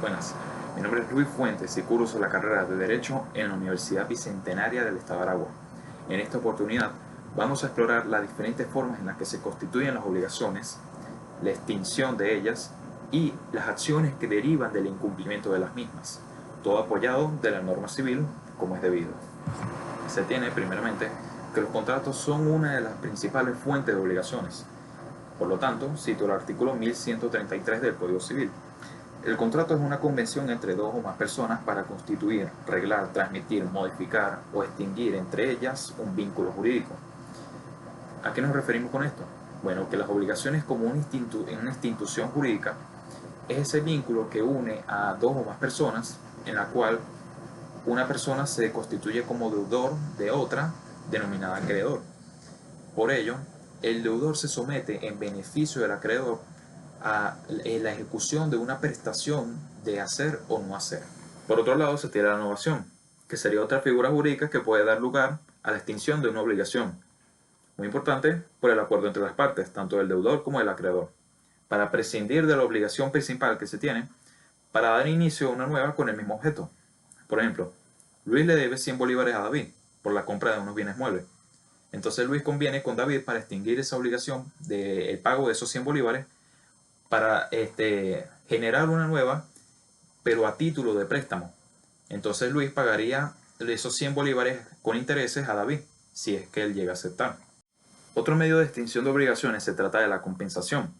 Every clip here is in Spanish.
Buenas, mi nombre es Luis Fuentes y curso la carrera de Derecho en la Universidad Bicentenaria del Estado de Aragua. En esta oportunidad vamos a explorar las diferentes formas en las que se constituyen las obligaciones, la extinción de ellas y las acciones que derivan del incumplimiento de las mismas, todo apoyado de la norma civil como es debido. Se tiene primeramente que los contratos son una de las principales fuentes de obligaciones. Por lo tanto, cito el artículo 1133 del Código Civil. El contrato es una convención entre dos o más personas para constituir, reglar, transmitir, modificar o extinguir entre ellas un vínculo jurídico. ¿A qué nos referimos con esto? Bueno, que las obligaciones como una institución jurídica es ese vínculo que une a dos o más personas en la cual una persona se constituye como deudor de otra denominada acreedor. Por ello, el deudor se somete en beneficio del acreedor a la ejecución de una prestación de hacer o no hacer. Por otro lado, se tiene la novación, que sería otra figura jurídica que puede dar lugar a la extinción de una obligación. Muy importante por el acuerdo entre las partes, tanto del deudor como del acreedor, para prescindir de la obligación principal que se tiene, para dar inicio a una nueva con el mismo objeto. Por ejemplo, Luis le debe 100 bolívares a David por la compra de unos bienes muebles. Entonces Luis conviene con David para extinguir esa obligación del pago de esos 100 bolívares para generar una nueva, pero a título de préstamo. Entonces Luis pagaría esos 100 bolívares con intereses a David, si es que él llega a aceptar. Otro medio de extinción de obligaciones se trata de la compensación,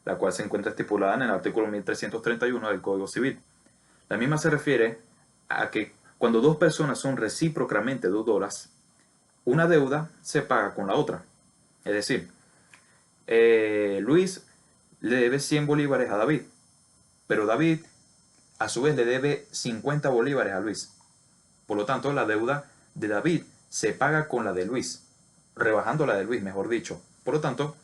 la cual se encuentra estipulada en el artículo 1331 del Código Civil. La misma se refiere a que cuando dos personas son recíprocamente deudoras, una deuda se paga con la otra. Es decir, Luis le debe 100 bolívares a David, pero David a su vez le debe 50 bolívares a Luis. Por lo tanto, la deuda de David se paga con la de Luis, rebajando la de Luis, mejor dicho. Por lo tanto,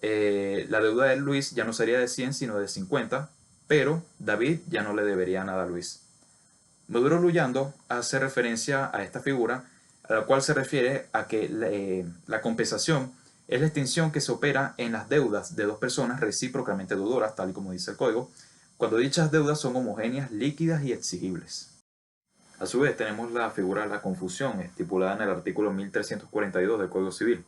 la deuda de Luis ya no sería de 100, sino de 50, pero David ya no le debería nada a Luis. Maduro Luyando hace referencia a esta figura, a la cual se refiere a que la compensación es la extinción que se opera en las deudas de dos personas recíprocamente deudoras, tal y como dice el código, cuando dichas deudas son homogéneas, líquidas y exigibles. A su vez tenemos la figura de la confusión, estipulada en el artículo 1342 del Código Civil.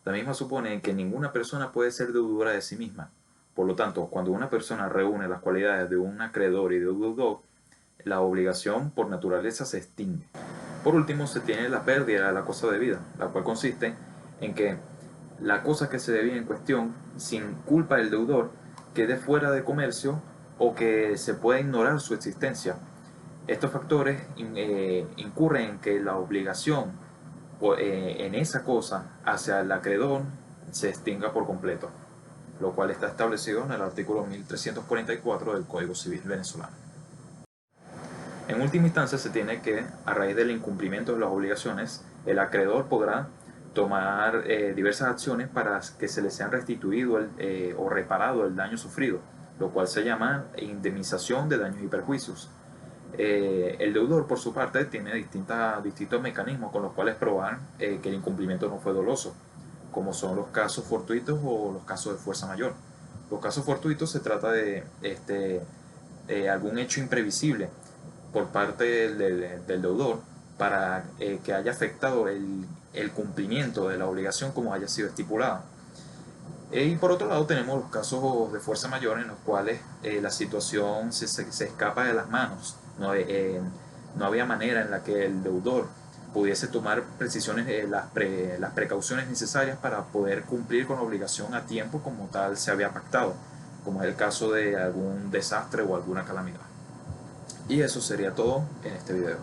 La misma supone que ninguna persona puede ser deudora de sí misma. Por lo tanto, cuando una persona reúne las cualidades de un acreedor y de un deudor, la obligación por naturaleza se extingue. Por último, se tiene la pérdida de la cosa debida, la cual consiste en que la cosa que se debía en cuestión, sin culpa del deudor, quede fuera de comercio o que se pueda ignorar su existencia. Estos factores incurren en que la obligación en esa cosa hacia el acreedor se extinga por completo, lo cual está establecido en el artículo 1344 del Código Civil venezolano. En última instancia, se tiene que, a raíz del incumplimiento de las obligaciones, el acreedor podrá tomar diversas acciones para que se le sean restituido o reparado el daño sufrido, lo cual se llama indemnización de daños y perjuicios. El deudor, por su parte, tiene distintos mecanismos con los cuales probar que el incumplimiento no fue doloso, como son los casos fortuitos o los casos de fuerza mayor. Los casos fortuitos se trata de algún hecho imprevisible por parte del deudor para que haya afectado el cumplimiento de la obligación como haya sido estipulada. Y por otro lado tenemos los casos de fuerza mayor en los cuales la situación se escapa de las manos. No había manera en la que el deudor pudiese tomar las precauciones necesarias para poder cumplir con la obligación a tiempo como tal se había pactado, como es el caso de algún desastre o alguna calamidad. Y eso sería todo en este video.